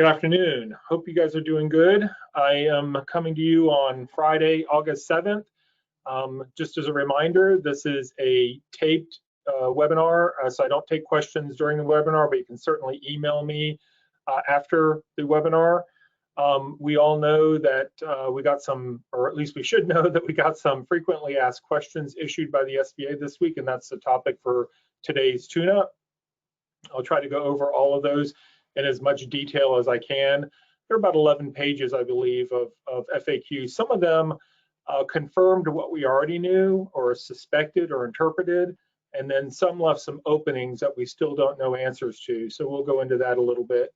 Good afternoon. Hope you guys are doing good. I am coming to you on Friday, August 7th. Just as a reminder, this is a taped webinar, so I don't take questions during the webinar, but you can certainly email me after the webinar. We all know that we got some, or at least we should know that we got some frequently asked questions issued by the SBA this week, and that's the topic for today's tune-up. I'll try to go over all of those in as much detail as I can. There are about 11 pages, I believe, of FAQs. Some of them confirmed what we already knew or suspected or interpreted, and then some left some openings that we still don't know answers to. So we'll go into that a little bit.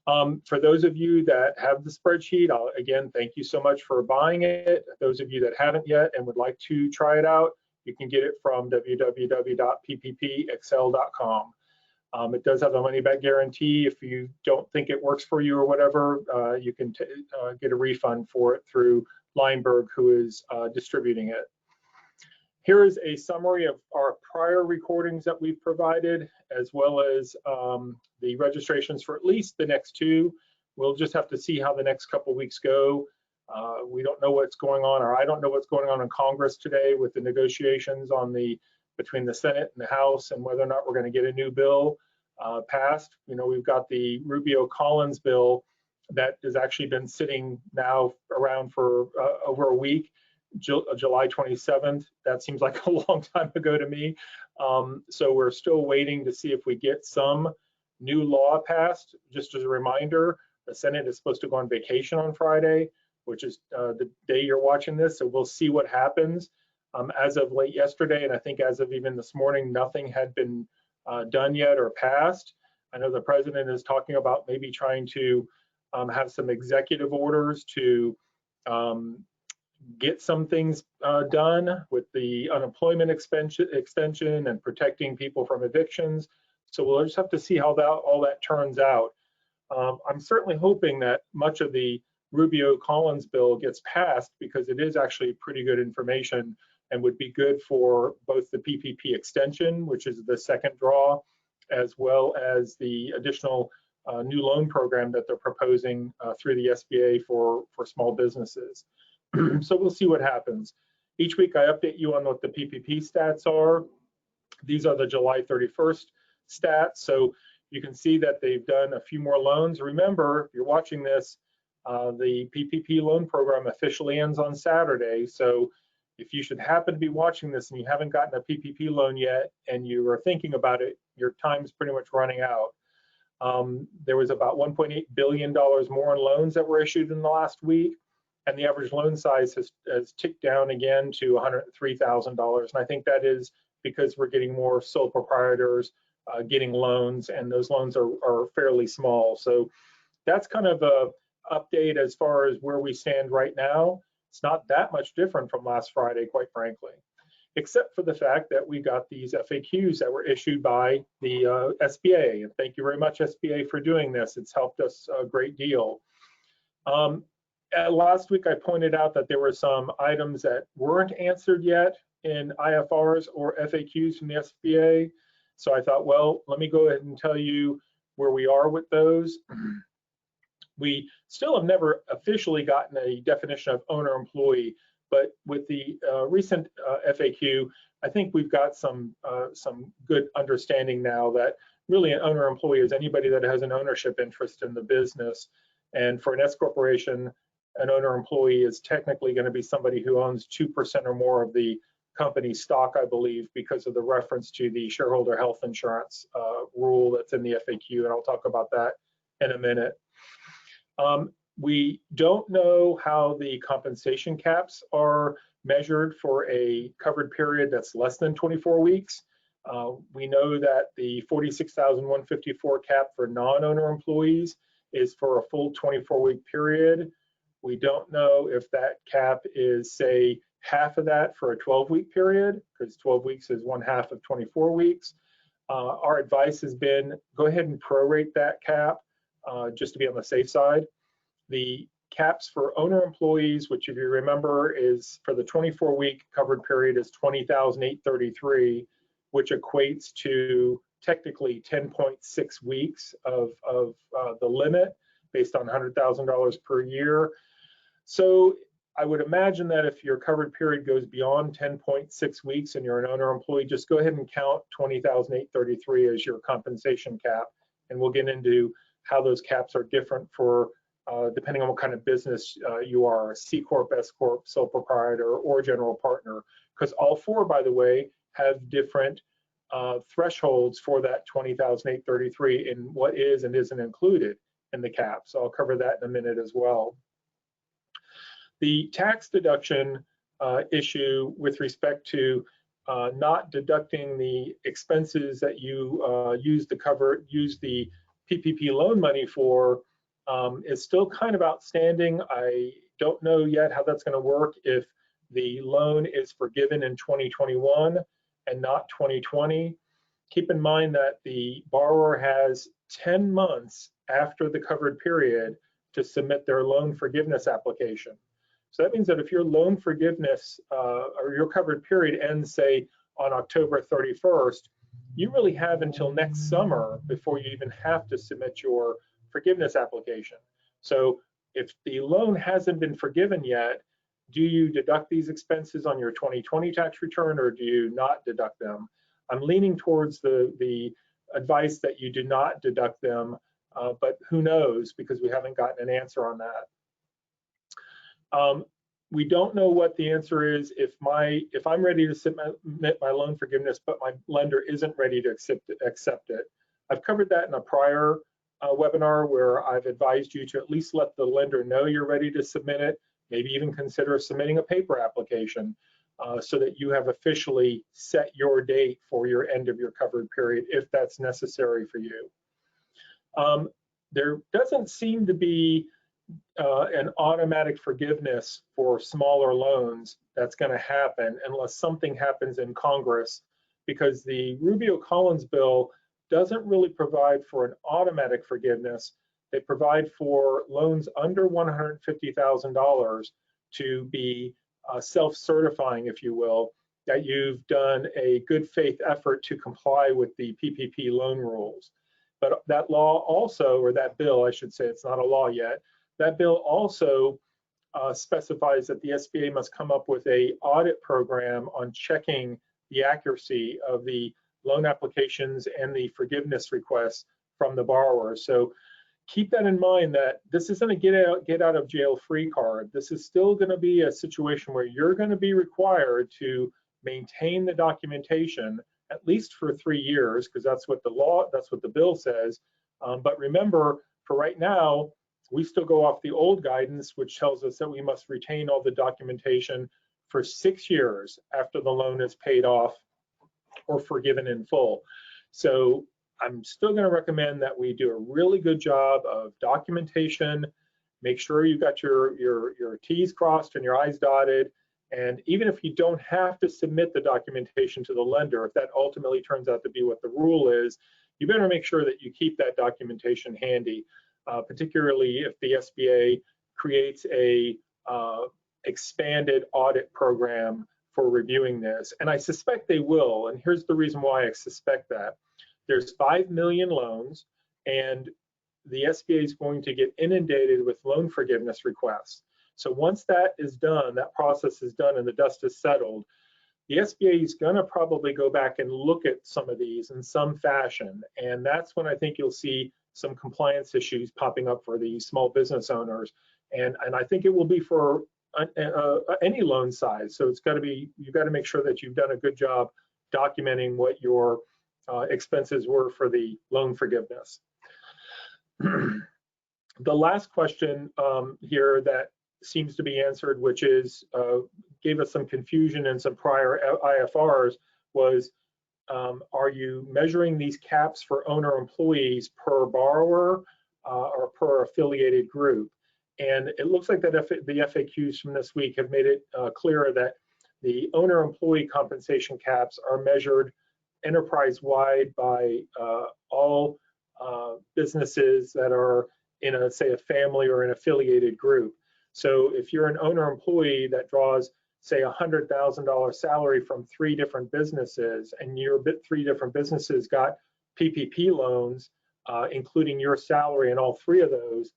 For those of you that have the spreadsheet, again, thank you so much for buying it. Those of you that haven't yet and would like to try it out, you can get it from www.pppexcel.com. It does have a money-back guarantee. If you don't think it works for you or whatever, you can get a refund for it through Lineberg, who is distributing it. Here is a summary of our prior recordings that we've provided, as well as the registrations for at least the next two. We'll just have to see how the next couple weeks go. We don't know what's going on, or I don't know what's going on in Congress today with the negotiations on between the Senate and the House, and whether or not we're going to get a new bill passed. You know, we've got the Rubio-Collins bill that has actually been sitting now around for over a week, July 27th. That seems like a long time ago to me. So we're still waiting to see if we get some new law passed. Just as a reminder, the Senate is supposed to go on vacation on Friday, which is the day you're watching this. So we'll see what happens. As of late yesterday, and I think as of even this morning, nothing had been done yet or passed. I know the president is talking about maybe trying to have some executive orders to get some things done with the unemployment extension and protecting people from evictions. So we'll just have to see how all that turns out. I'm certainly hoping that much of the Rubio-Collins bill gets passed, because it is actually pretty good information and would be good for both the PPP extension, which is the second draw, as well as the additional new loan program that they're proposing through the SBA for small businesses. So we'll see what happens. Each week I update you on what the PPP stats are. These are the July 31st stats. So you can see that they've done a few more loans. Remember, if you're watching this, the PPP loan program officially ends on Saturday. So if you should happen to be watching this and you haven't gotten a PPP loan yet and you are thinking about it, your time's pretty much running out. There was about $1.8 billion more in loans that were issued in the last week, and the average loan size has ticked down again to $103,000. And I think that is because we're getting more sole proprietors getting loans, and those loans are fairly small. So that's kind of a update as far as where we stand right now. It's not that much different from last Friday, quite frankly, except for the fact that we got these FAQs that were issued by the SBA. And thank you very much, SBA, for doing this. It's helped us a great deal. Last week, I pointed out that there were some items that weren't answered yet in IFRs or FAQs from the SBA. So I thought, well, let me go ahead and tell you where we are with those. We still have never officially gotten a definition of owner-employee, but with the recent FAQ, I think we've got some good understanding now that really an owner-employee is anybody that has an ownership interest in the business. And for an S corporation, an owner-employee is technically going to be somebody who owns 2% or more of the company's stock, I believe, because of the reference to the shareholder health insurance rule that's in the FAQ, and I'll talk about that in a minute. We don't know how the compensation caps are measured for a covered period that's less than 24 weeks. We know that the 46,154 cap for non-owner employees is for a full 24-week period. We don't know if that cap is, say, half of that for a 12-week period, because 12 weeks is 1/2 of 24 weeks. Our advice has been, go ahead and prorate that cap just to be on the safe side. The caps for owner employees, which if you remember is for the 24-week covered period, is $20,833, which equates to technically 10.6 weeks of the limit. based on $100,000 per year. So I would imagine that if your covered period goes beyond 10.6 weeks and you're an owner employee, just go ahead and count 20,833 as your compensation cap. And we'll get into how those caps are different for depending on what kind of business you are, a C Corp, S Corp, sole proprietor, or general partner. Because all four, by the way, have different thresholds for that 20,833 in what is and isn't included in the cap. So I'll cover that in a minute as well. The tax deduction issue with respect to not deducting the expenses that you use the PPP loan money for is still kind of outstanding. I don't know yet how that's going to work if the loan is forgiven in 2021 and not 2020. Keep in mind that the borrower has 10 months after the covered period to submit their loan forgiveness application. So that means that if your loan forgiveness or your covered period ends, say, on October 31st, you really have until next summer before you even have to submit your forgiveness application. So if the loan hasn't been forgiven yet, do you deduct these expenses on your 2020 tax return or do you not deduct them? I'm leaning towards the advice that you do not deduct them, but who knows, because we haven't gotten an answer on that. We don't know what the answer is if I'm ready to submit my loan forgiveness, but my lender isn't ready to accept it. I've covered that in a prior webinar where I've advised you to at least let the lender know you're ready to submit it, maybe even consider submitting a paper application so that you have officially set your date for your end of your covered period if that's necessary for you. There doesn't seem to be an automatic forgiveness for smaller loans that's going to happen unless something happens in Congress, because the Rubio-Collins bill doesn't really provide for an automatic forgiveness. They provide for loans under $150,000 to be self-certifying, if you will, that you've done a good faith effort to comply with the PPP loan rules. But that law also, or that bill, I should say, it's not a law yet, that bill also specifies that the SBA must come up with an audit program on checking the accuracy of the loan applications and the forgiveness requests from the borrower. So keep that in mind, that this isn't a get out of jail free card. This is still going to be a situation where you're going to be required to maintain the documentation at least for 3 years, because that's what the bill says. But remember, for right now, we still go off the old guidance, which tells us that we must retain all the documentation for 6 years after the loan is paid off or forgiven in full. So I'm still going to recommend that we do a really good job of documentation. Make sure you got your T's crossed and your I's dotted. And even if you don't have to submit the documentation to the lender, if that ultimately turns out to be what the rule is, you better make sure that you keep that documentation handy, particularly if the SBA creates a expanded audit program for reviewing this. And I suspect they will, and here's the reason why I suspect that. There's 5 million loans, and the SBA is going to get inundated with loan forgiveness requests. So once that is done, that process is done and the dust is settled, the SBA is going to probably go back and look at some of these in some fashion. And that's when I think you'll see some compliance issues popping up for the small business owners. And I think it will be for any loan size. So it's got to be, you've got to make sure that you've done a good job documenting what your expenses were for the loan forgiveness. The last question here that seems to be answered, which is gave us some confusion in some prior IFRs, was are you measuring these caps for owner employees per borrower or per affiliated group? And it looks like that the FAQs from this week have made it clearer that the owner employee compensation caps are measured enterprise-wide by all businesses that are in a, say, a family or an affiliated group. So if you're an owner employee that draws, say, $100,000 salary from 3 different businesses, and your 3 different businesses got PPP loans, including your salary in all 3 of those,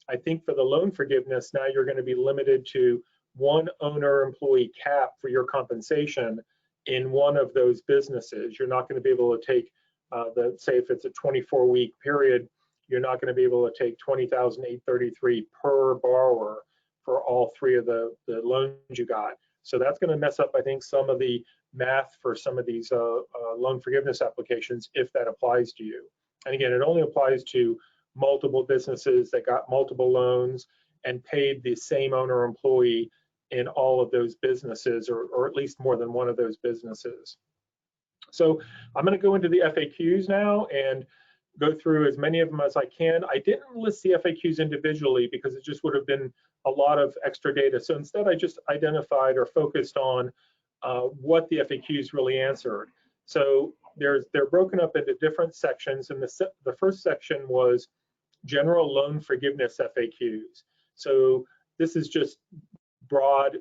I think for the loan forgiveness, now you're going to be limited to one owner-employee cap for your compensation in one of those businesses. You're not going to be able to take say if it's a 24-week period, you're not going to be able to take $20,833 per borrower for all three of the loans you got. So that's going to mess up, I think, some of the math for some of these loan forgiveness applications if that applies to you. And again, it only applies to multiple businesses that got multiple loans and paid the same owner employee in all of those businesses, or at least more than one of those businesses. So I'm going to go into the FAQs now and go through as many of them as I can. I didn't list the FAQs individually because it just would have been a lot of extra data. So instead, I just identified or focused on what the FAQs really answered. So they're broken up into different sections, and the first section was general loan forgiveness FAQs. So this is just broad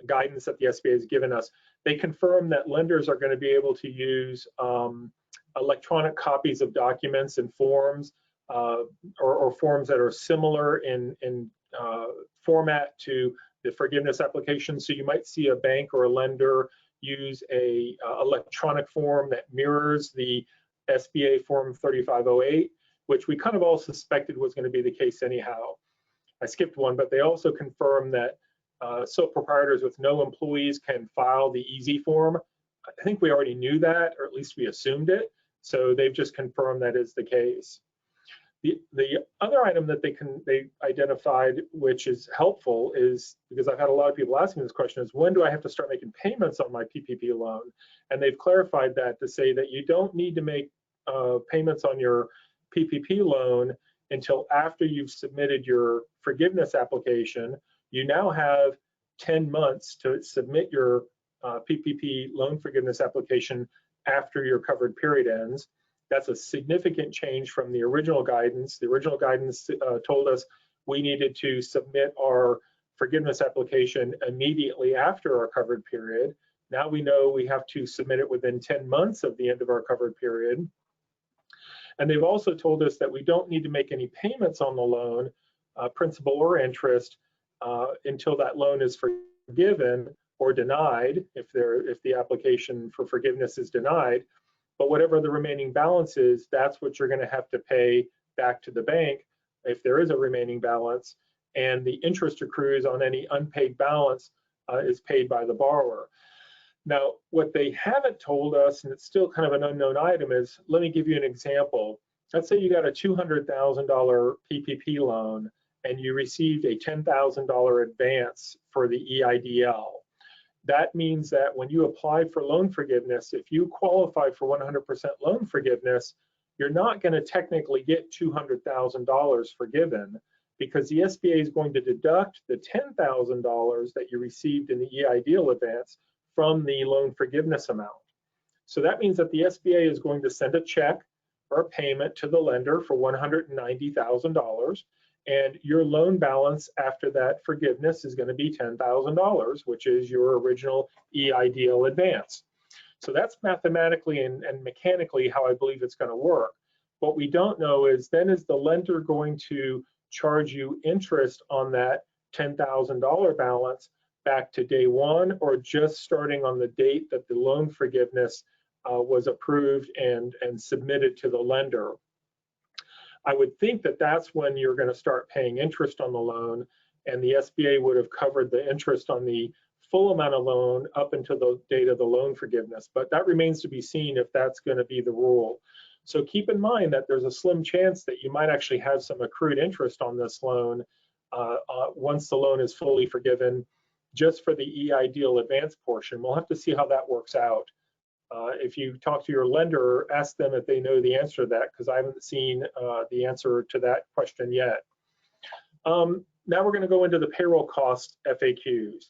guidance that the SBA has given us. They confirm that lenders are going to be able to use electronic copies of documents and forms, or forms that are similar in format to the forgiveness application. So you might see a bank or a lender use a electronic form that mirrors the SBA Form 3508, which we kind of all suspected was going to be the case anyhow. I skipped one, but they also confirm that sole proprietors with no employees can file the easy form. I think we already knew that, or at least we assumed it. So they've just confirmed that is the case. The other item that they identified, which is helpful, is because I've had a lot of people asking this question, is when do I have to start making payments on my PPP loan? And they've clarified that to say that you don't need to make payments on your PPP loan until after you've submitted your forgiveness application. You now have 10 months to submit your PPP loan forgiveness application after your covered period ends. That's a significant change from the original guidance. The original guidance told us we needed to submit our forgiveness application immediately after our covered period. Now we know we have to submit it within 10 months of the end of our covered period. And they've also told us that we don't need to make any payments on the loan, principal or interest, until that loan is forgiven or denied, if the application for forgiveness is denied. But whatever the remaining balance is, that's what you're going to have to pay back to the bank if there is a remaining balance. And the interest accrues on any unpaid balance is paid by the borrower. Now, what they haven't told us, and it's still kind of an unknown item, is, let me give you an example. Let's say you got a $200,000 PPP loan and you received a $10,000 advance for the EIDL. That means that when you apply for loan forgiveness, if you qualify for 100% loan forgiveness, you're not going to technically get $200,000 forgiven, because the SBA is going to deduct the $10,000 that you received in the EIDL advance from the loan forgiveness amount. So that means that the SBA is going to send a check or a payment to the lender for $190,000. And your loan balance after that forgiveness is going to be $10,000, which is your original EIDL advance. So that's mathematically and mechanically how I believe it's going to work. What we don't know is, then is the lender going to charge you interest on that $10,000 balance back to day one, or just starting on the date that the loan forgiveness was approved and submitted to the lender? I would think that that's when you're going to start paying interest on the loan, and the SBA would have covered the interest on the full amount of loan up until the date of the loan forgiveness. But that remains to be seen if that's going to be the rule. So keep in mind that there's a slim chance that you might actually have some accrued interest on this loan once the loan is fully forgiven, just for the EIDL advance portion. We'll have to see how that works out. If you talk to your lender, ask them if they know the answer to that, because I haven't seen the answer to that question yet. Now we're going to go into the payroll cost FAQs.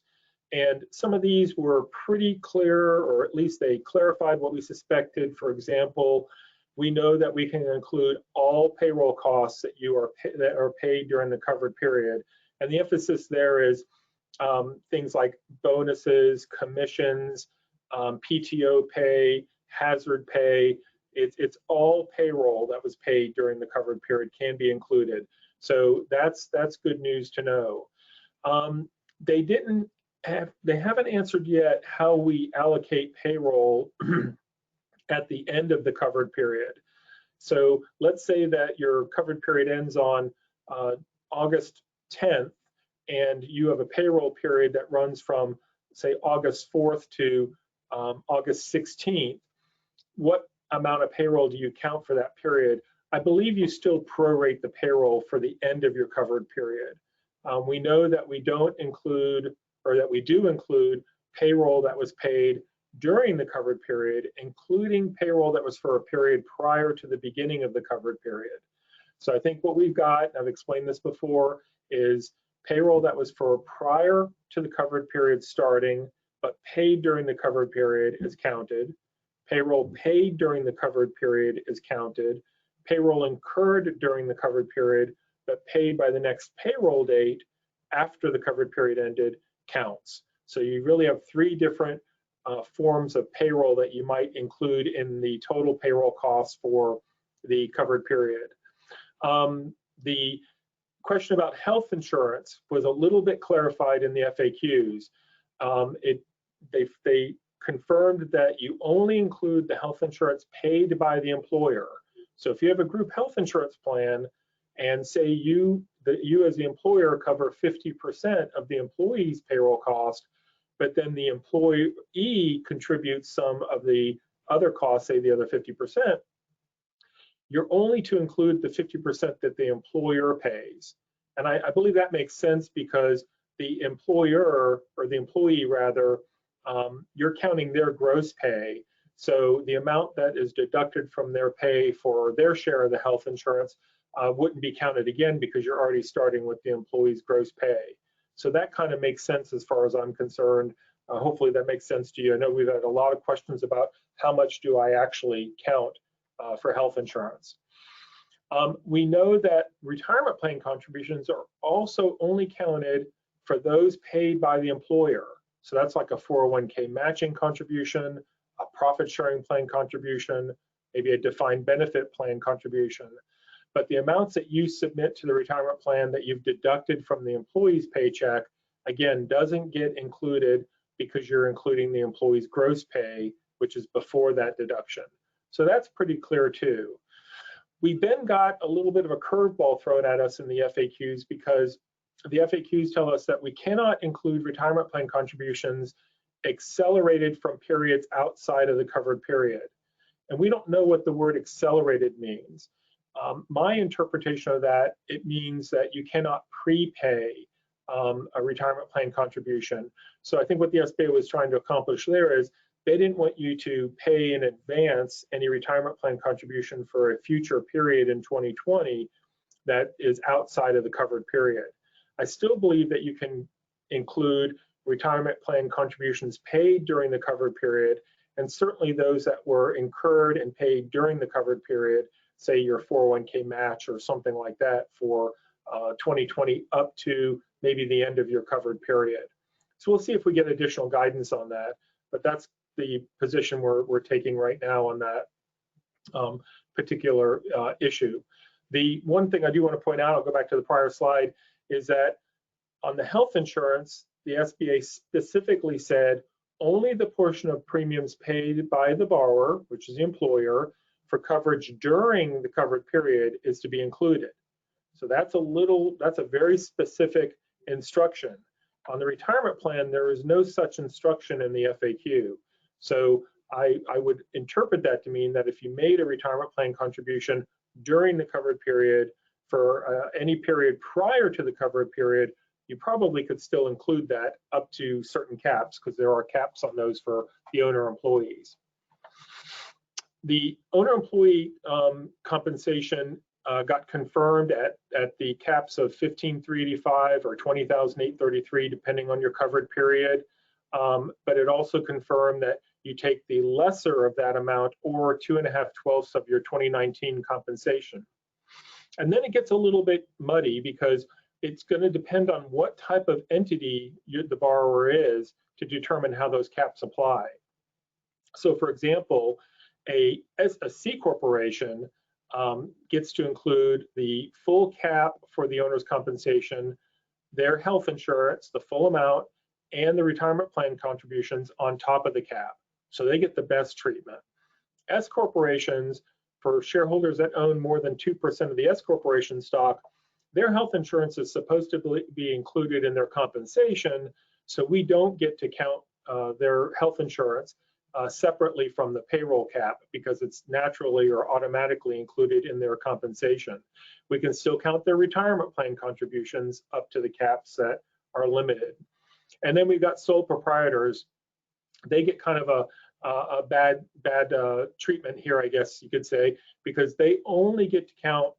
And some of these were pretty clear, or at least they clarified what we suspected. For example, we know that we can include all payroll costs that are paid during the covered period. And the emphasis there is things like bonuses, commissions, PTO pay, hazard pay. It's all payroll that was paid during the covered period can be included. So that's good news to know. They haven't answered yet how we allocate payroll at the end of the covered period. So let's say that your covered period ends on August 10th, and you have a payroll period that runs from, say, August 4th to August 16th. What amount of payroll do you count for that period? I believe you still prorate the payroll for the end of your covered period. We know that we don't include, or that we do include, payroll that was paid during the covered period, including payroll that was for a period prior to the beginning of the covered period. So I think what we've got, I've explained this before, is payroll that was for prior to the covered period starting, but paid during the covered period is counted. Payroll paid during the covered period is counted. Payroll incurred during the covered period, but paid by the next payroll date after the covered period ended counts. So you really have three different forms of payroll that you might include in the total payroll costs for the covered period. The question about health insurance was a little bit clarified in the FAQs. They confirmed that you only include the health insurance paid by the employer. So if you have a group health insurance plan and say you as the employer cover 50% of the employee's payroll cost, but then the employee contributes some of the other costs, say the other 50%, you're only to include the 50% that the employer pays. And I believe that makes sense because the employer, or the employee rather, you're counting their gross pay. So the amount that is deducted from their pay for their share of the health insurance wouldn't be counted again because you're already starting with the employee's gross pay. So that kind of makes sense as far as I'm concerned. Hopefully that makes sense to you. I know we've had a lot of questions about how much do I actually count for health insurance. We know that retirement plan contributions are also only counted for those paid by the employer. So that's like a 401k matching contribution, a profit sharing plan contribution, maybe a defined benefit plan contribution. But the amounts that you submit to the retirement plan that you've deducted from the employee's paycheck, again, doesn't get included because you're including the employee's gross pay, which is before that deduction. So that's pretty clear too. We then got a little bit of a curveball thrown at us in the FAQs because the FAQs tell us that we cannot include retirement plan contributions accelerated from periods outside of the covered period. And we don't know what the word accelerated means. My interpretation of that, it means that you cannot prepay a retirement plan contribution. So I think what the SBA was trying to accomplish there is they didn't want you to pay in advance any retirement plan contribution for a future period in 2020 that is outside of the covered period. I still believe that you can include retirement plan contributions paid during the covered period, and certainly those that were incurred and paid during the covered period, say your 401k match or something like that for 2020 up to maybe the end of your covered period. So we'll see if we get additional guidance on that, but that's the position we're taking right now on that particular issue. The one thing I do want to point out, I'll go back to the prior slide, is that on the health insurance, the SBA specifically said only the portion of premiums paid by the borrower, which is the employer, for coverage during the covered period is to be included. So that's a very specific instruction. On the retirement plan, there is no such instruction in the FAQ. So I would interpret that to mean that if you made a retirement plan contribution during the covered period for any period prior to the covered period, you probably could still include that up to certain caps, because there are caps on those for the owner employees. The owner employee compensation got confirmed at the caps of $15,385 or $20,833, depending on your covered period. But it also confirmed that you take the lesser of that amount, or 2.5/12 of your 2019 compensation. And then it gets a little bit muddy because it's going to depend on what type of entity the borrower is to determine how those caps apply. So for example, a C corporation, gets to include the full cap for the owner's compensation, their health insurance, the full amount, and the retirement plan contributions on top of the cap. So they get the best treatment. S corporations, for shareholders that own more than 2% of the S corporation stock, their health insurance is supposed to be included in their compensation, so we don't get to count their health insurance separately from the payroll cap because it's naturally or automatically included in their compensation. We can still count their retirement plan contributions up to the caps that are limited. And then we've got sole proprietors. They get kind of a bad treatment here, I guess you could say, because they only get to count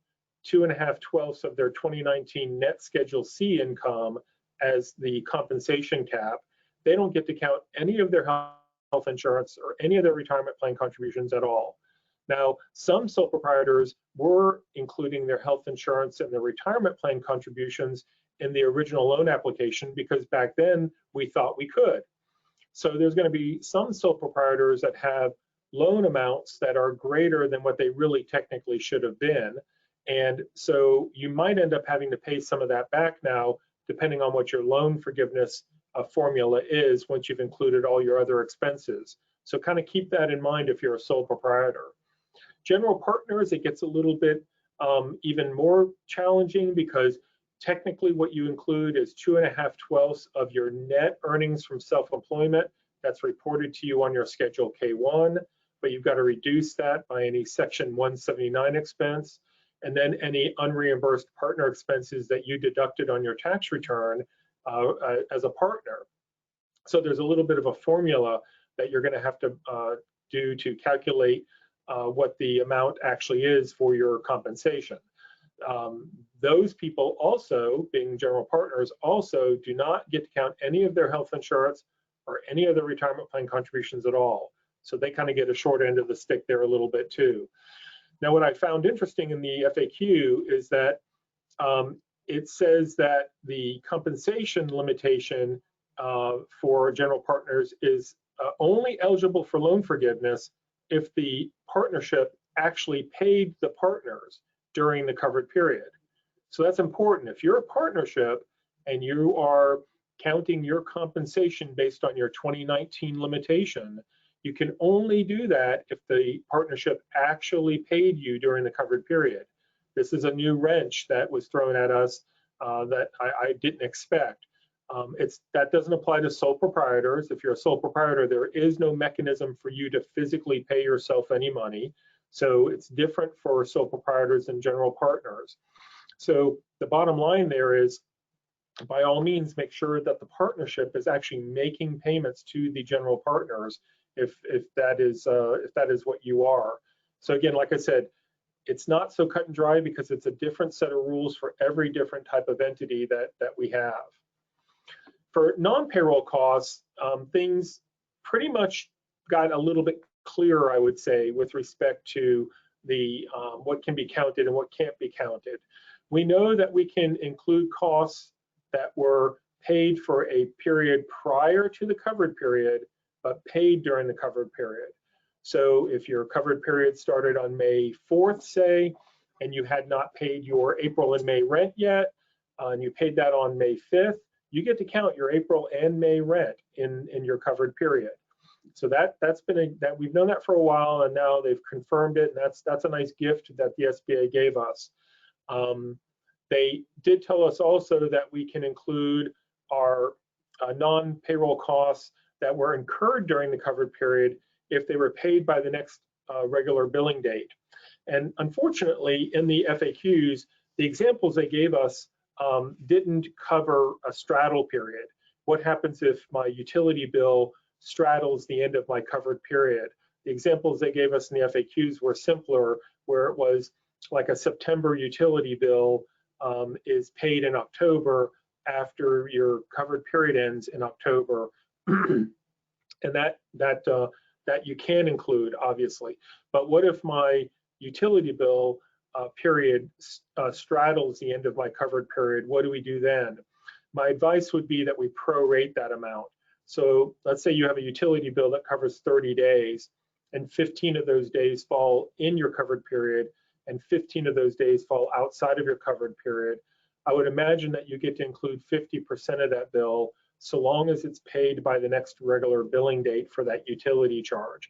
2.5/12 of their 2019 net Schedule C income as the compensation cap. They don't get to count any of their health insurance or any of their retirement plan contributions at all. Now, some sole proprietors were including their health insurance and their retirement plan contributions in the original loan application because back then we thought we could. So there's going to be some sole proprietors that have loan amounts that are greater than what they really technically should have been. And so you might end up having to pay some of that back now, depending on what your loan forgiveness formula is once you've included all your other expenses. So kind of keep that in mind if you're a sole proprietor. General partners, it gets a little bit even more challenging because technically what you include is 2.5/12 of your net earnings from self-employment. That's reported to you on your Schedule K1, but you've got to reduce that by any Section 179 expense, and then any unreimbursed partner expenses that you deducted on your tax return as a partner. So there's a little bit of a formula that you're going to have to do to calculate what the amount actually is for your compensation. Those people also, being general partners, also do not get to count any of their health insurance or any of their retirement plan contributions at all. So they kind of get a short end of the stick there a little bit too. Now, what I found interesting in the FAQ is that it says that the compensation limitation for general partners is only eligible for loan forgiveness if the partnership actually paid the partners during the covered period. So that's important. If you're a partnership and you are counting your compensation based on your 2019 limitation, you can only do that if the partnership actually paid you during the covered period. This is a new wrench that was thrown at us that I didn't expect. That doesn't apply to sole proprietors. If you're a sole proprietor, there is no mechanism for you to physically pay yourself any money. So it's different for sole proprietors and general partners. So the bottom line there is, by all means, make sure that the partnership is actually making payments to the general partners if that is what you are. So again, like I said, it's not so cut and dry because it's a different set of rules for every different type of entity that we have. For non-payroll costs, things pretty much got a little bit clearer, I would say, with respect to the what can be counted and what can't be counted. We know that we can include costs that were paid for a period prior to the covered period, but paid during the covered period. So if your covered period started on May 4th, say, and you had not paid your April and May rent yet, and you paid that on May 5th, you get to count your April and May rent in your covered period. So we've known that for a while, and now they've confirmed it, and that's a nice gift that the SBA gave us. They did tell us also that we can include our non-payroll costs that were incurred during the covered period if they were paid by the next regular billing date. And unfortunately, in the FAQs, the examples they gave us didn't cover a straddle period. What happens if my utility bill straddles the end of my covered period? The examples they gave us in the FAQs were simpler, where it was like a September utility bill is paid in October after your covered period ends in October. And that you can include, obviously. But what if my utility bill period straddles the end of my covered period? What do we do then? My advice would be that we prorate that amount. So let's say you have a utility bill that covers 30 days and 15 of those days fall in your covered period, and 15 of those days fall outside of your covered period, I would imagine that you get to include 50% of that bill, so long as it's paid by the next regular billing date for that utility charge.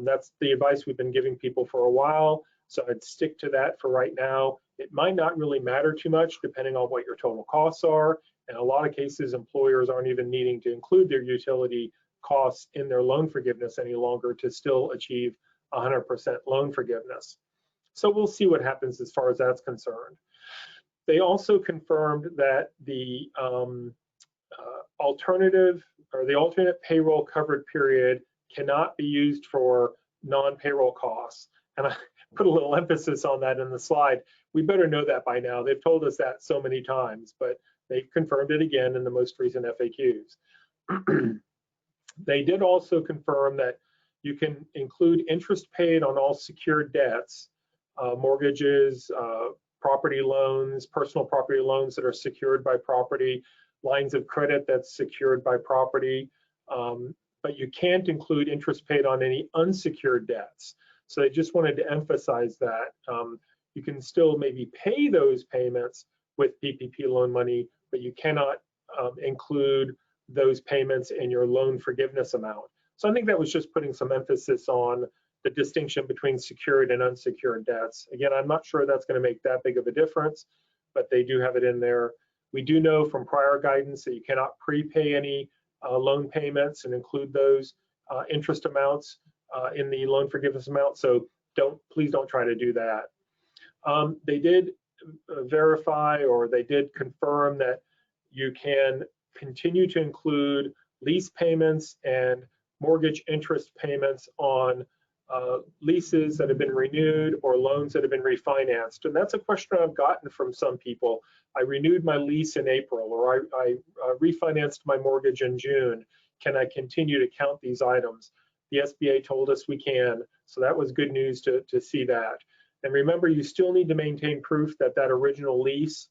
That's the advice we've been giving people for a while, so I'd stick to that for right now. It might not really matter too much depending on what your total costs are. In a lot of cases, employers aren't even needing to include their utility costs in their loan forgiveness any longer to still achieve 100% loan forgiveness. So we'll see what happens as far as that's concerned. They also confirmed that the alternate payroll covered period cannot be used for non-payroll costs. And I put a little emphasis on that in the slide. We better know that by now. They've told us that so many times, but they've confirmed it again in the most recent FAQs. They did also confirm that you can include interest paid on all secured debts, mortgages, property loans, personal property loans that are secured by property, lines of credit that's secured by property, but you can't include interest paid on any unsecured debts. So I just wanted to emphasize that. You can still maybe pay those payments with PPP loan money, but you cannot include those payments in your loan forgiveness amount. So I think that was just putting some emphasis on the distinction between secured and unsecured debts. Again, I'm not sure that's going to make that big of a difference, but they do have it in there. We do know from prior guidance that you cannot prepay any loan payments and include those interest amounts in the loan forgiveness amount. So please don't try to do that. They did verify, or they did confirm, that you can continue to include lease payments and mortgage interest payments on leases that have been renewed or loans that have been refinanced. And that's a question I've gotten from some people. I renewed my lease in April, or I refinanced my mortgage in June. Can I continue to count these items? The SBA told us we can, so that was good news to see that. And remember, you still need to maintain proof that that original lease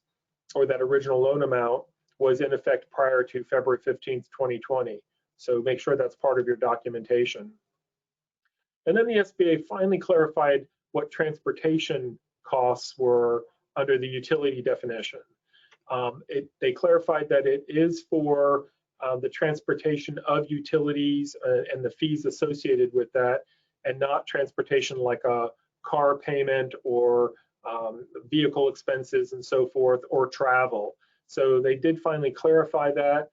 or that original loan amount was in effect prior to February 15th, 2020. So make sure that's part of your documentation. And then the SBA finally clarified what transportation costs were under the utility definition. They clarified that it is for the transportation of utilities and the fees associated with that, and not transportation like a car payment or vehicle expenses and so forth, or travel. So they did finally clarify that.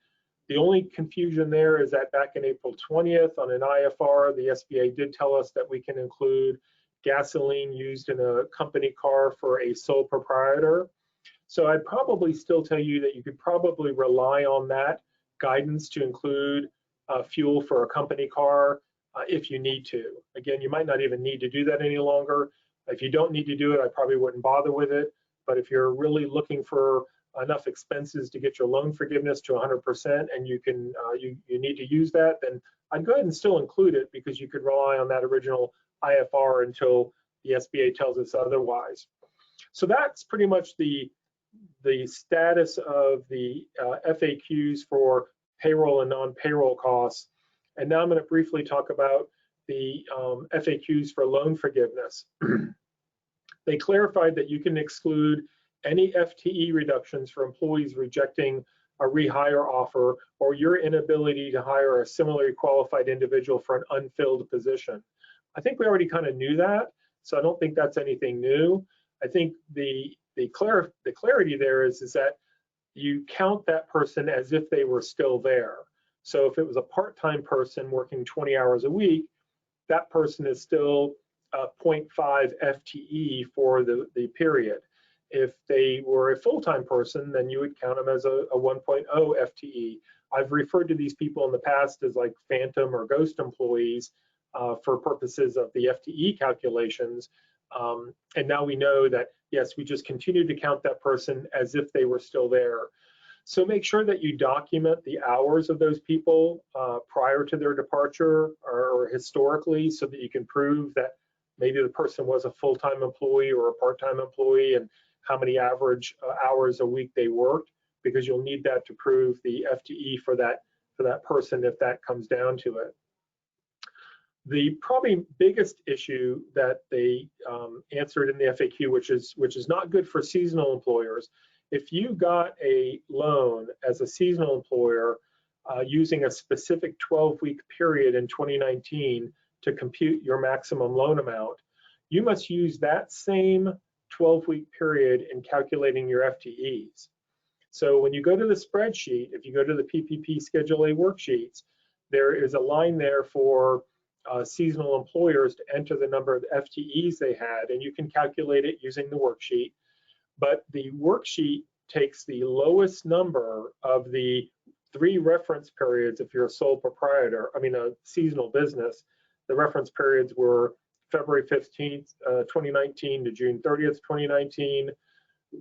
The only confusion there is that back in April 20th on an IFR, the SBA did tell us that we can include gasoline used in a company car for a sole proprietor. So I'd probably still tell you that you could probably rely on that guidance to include fuel for a company car if you need to. Again, you might not even need to do that any longer. If you don't need to do it, I probably wouldn't bother with it. But if you're really looking for enough expenses to get your loan forgiveness to 100%, and you can you need to use that, then I'd go ahead and still include it, because you could rely on that original IFR until the SBA tells us otherwise. So that's pretty much the status of the FAQs for payroll and non-payroll costs. And now I'm going to briefly talk about the FAQs for loan forgiveness. They clarified that you can exclude any FTE reductions for employees rejecting a rehire offer, or your inability to hire a similarly qualified individual for an unfilled position. I think we already kind of knew that, so I don't think that's anything new. I think the clarity there is that you count that person as if they were still there. So if it was a part-time person working 20 hours a week, that person is still 0.5 FTE for the period. If they were a full-time person, then you would count them as a 1.0 FTE. I've referred to these people in the past as like phantom or ghost employees for purposes of the FTE calculations. And now we know that, yes, we just continue to count that person as if they were still there. So make sure that you document the hours of those people prior to their departure, or historically, so that you can prove that maybe the person was a full-time employee or a part-time employee, and how many average hours a week they worked, because you'll need that to prove the FTE for that person if that comes down to it. The probably biggest issue that they answered in the FAQ, which is not good for seasonal employers, if you got a loan as a seasonal employer using a specific 12-week period in 2019 to compute your maximum loan amount, you must use that same 12-week period in calculating your FTEs. So when you go to the spreadsheet, if you go to the PPP Schedule A worksheets, there is a line there for seasonal employers to enter the number of FTEs they had, and you can calculate it using the worksheet. But the worksheet takes the lowest number of the 3 reference periods if you're a sole proprietor, a seasonal business. The reference periods were February 15th, 2019 to June 30th, 2019,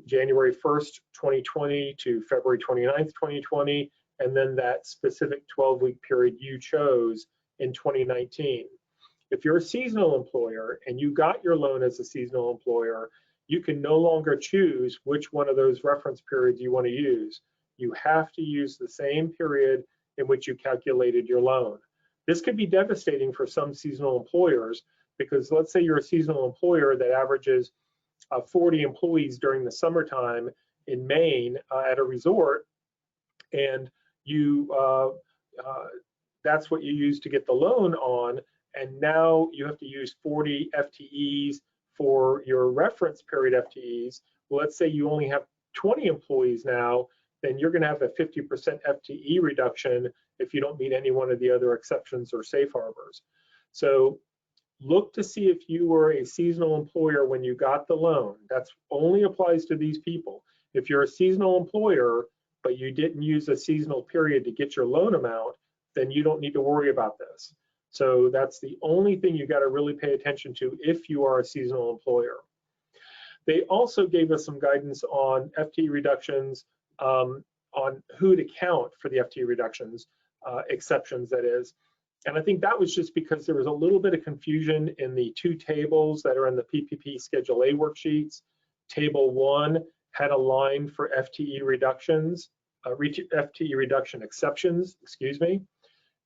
January 1st, 2020 to February 29th, 2020, and then that specific 12-week period you chose in 2019. If you're a seasonal employer and you got your loan as a seasonal employer, you can no longer choose which one of those reference periods you want to use. You have to use the same period in which you calculated your loan. This could be devastating for some seasonal employers because let's say you're a seasonal employer that averages 40 employees during the summertime in Maine at a resort, and you that's what you use to get the loan on, and now you have to use 40 FTEs for your reference period FTEs. Well, let's say you only have 20 employees now, then you're going to have a 50% FTE reduction if you don't meet any one of the other exceptions or safe harbors. So look to see if you were a seasonal employer when you got the loan. That only applies to these people. If you're a seasonal employer, but you didn't use a seasonal period to get your loan amount, then you don't need to worry about this. So that's the only thing you got to really pay attention to if you are a seasonal employer. They also gave us some guidance on FTE reductions, on who to count for the FTE reductions, exceptions that is. And I think that was just because there was a little bit of confusion in the 2 tables that are in the PPP Schedule A worksheets. Table 1 had a line for FTE reductions, FTE reduction exceptions, excuse me.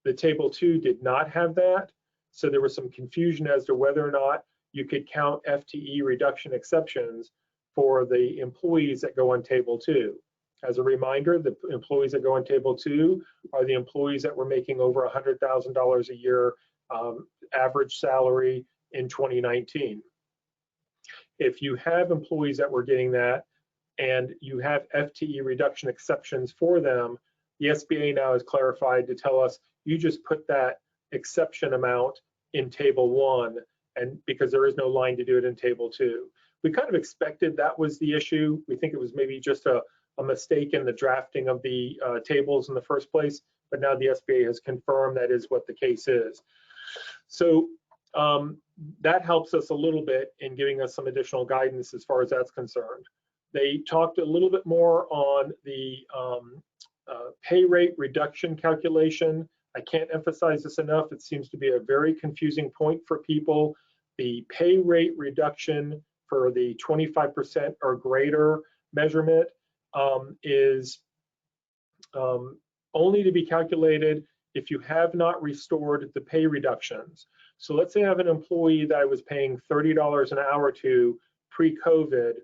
The table 2 did not have that. So there was some confusion as to whether or not you could count FTE reduction exceptions for the employees that go on table 2. As a reminder, the employees that go on table 2 are the employees that were making over $100,000 a year average salary in 2019. If you have employees that were getting that and you have FTE reduction exceptions for them, the SBA now has clarified to tell us you just put that exception amount in table 1, and because there is no line to do it in table 2. We kind of expected that was the issue. We think it was maybe just a mistake in the drafting of the tables in the first place, but now the SBA has confirmed that is what the case is. So that helps us a little bit in giving us some additional guidance as far as that's concerned. They talked a little bit more on the pay rate reduction calculation. I can't emphasize this enough. It seems to be a very confusing point for people. The pay rate reduction for the 25% or greater measurement is only to be calculated if you have not restored the pay reductions. So let's say I have an employee that I was paying $30 an hour to pre-COVID,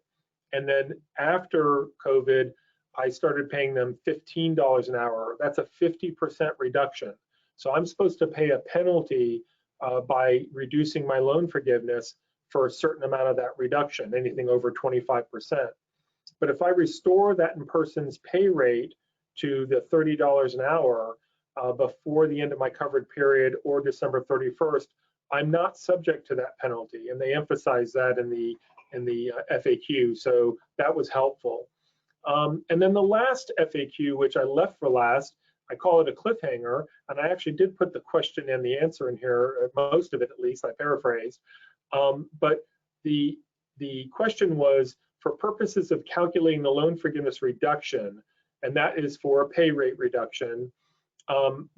and then after COVID, I started paying them $15 an hour. That's a 50% reduction. So I'm supposed to pay a penalty by reducing my loan forgiveness for a certain amount of that reduction, anything over 25%. But if I restore that person's pay rate to the $30 an hour before the end of my covered period or December 31st, I'm not subject to that penalty. And they emphasize that in the FAQ, so that was helpful. And then the last FAQ, which I left for last, I call it a cliffhanger, and I actually did put the question and the answer in here, most of it at least, I paraphrased. But the question was, for purposes of calculating the loan forgiveness reduction, and that is for a pay rate reduction,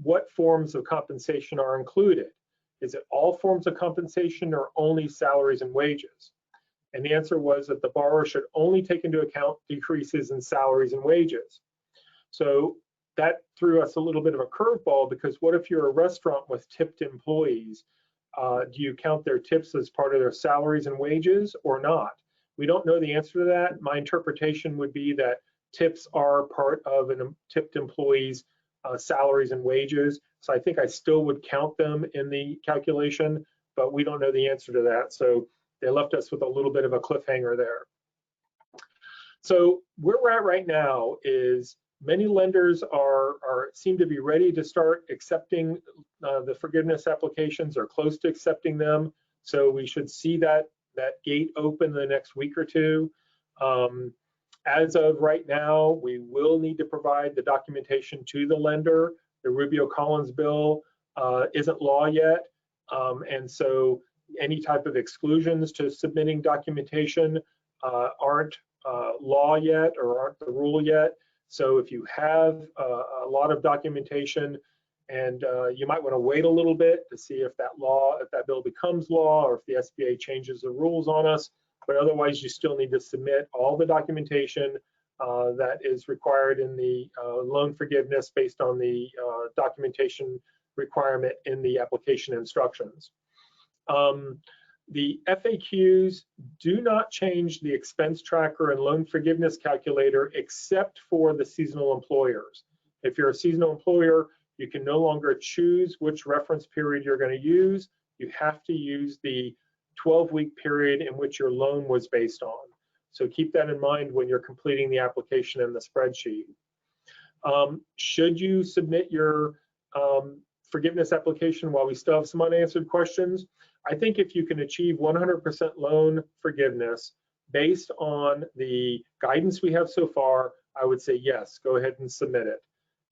what forms of compensation are included? Is it all forms of compensation or only salaries and wages? And the answer was that the borrower should only take into account decreases in salaries and wages. So that threw us a little bit of a curveball, because what if you're a restaurant with tipped employees? Do you count their tips as part of their salaries and wages or not? We don't know the answer to that. My interpretation would be that tips are part of a tipped employee's salaries and wages. So I think I still would count them in the calculation, but we don't know the answer to that. So they left us with a little bit of a cliffhanger there. So where we're at right now is many lenders seem to be ready to start accepting the forgiveness applications or close to accepting them. So we should see that gate open in the next week or two. As of right now, we will need to provide the documentation to the lender. The Rubio-Collins bill isn't law yet, and so any type of exclusions to submitting documentation aren't law yet or aren't the rule yet. So if you have a lot of documentation, and you might want to wait a little bit to see if that bill becomes law or if the SBA changes the rules on us. But otherwise, you still need to submit all the documentation that is required in the loan forgiveness based on the documentation requirement in the application instructions. The FAQs do not change the expense tracker and loan forgiveness calculator except for the seasonal employers. If you're a seasonal employer, you can no longer choose which reference period you're going to use. You have to use the 12-week period in which your loan was based on. So keep that in mind when you're completing the application in the spreadsheet. Should you submit your forgiveness application while we still have some unanswered questions? I think if you can achieve 100% loan forgiveness based on the guidance we have so far, I would say yes, go ahead and submit it.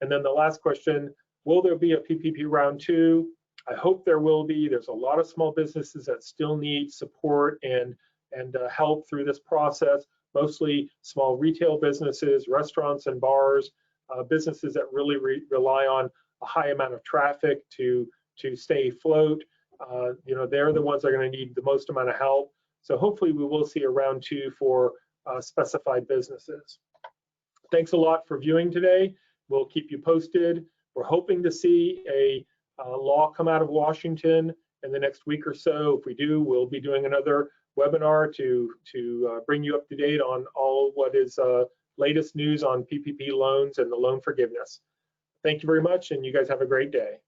And then the last question, will there be a PPP round 2? I hope there will be. There's a lot of small businesses that still need support and help through this process, mostly small retail businesses, restaurants and bars, businesses that really rely on a high amount of traffic to stay afloat. They're the ones that are going to need the most amount of help. So hopefully we will see a round 2 for specified businesses. Thanks a lot for viewing today. We'll keep you posted. We're hoping to see a law come out of Washington in the next week or so. If we do, we'll be doing another webinar to bring you up to date on all what is latest news on PPP loans and the loan forgiveness. Thank you very much, and you guys have a great day.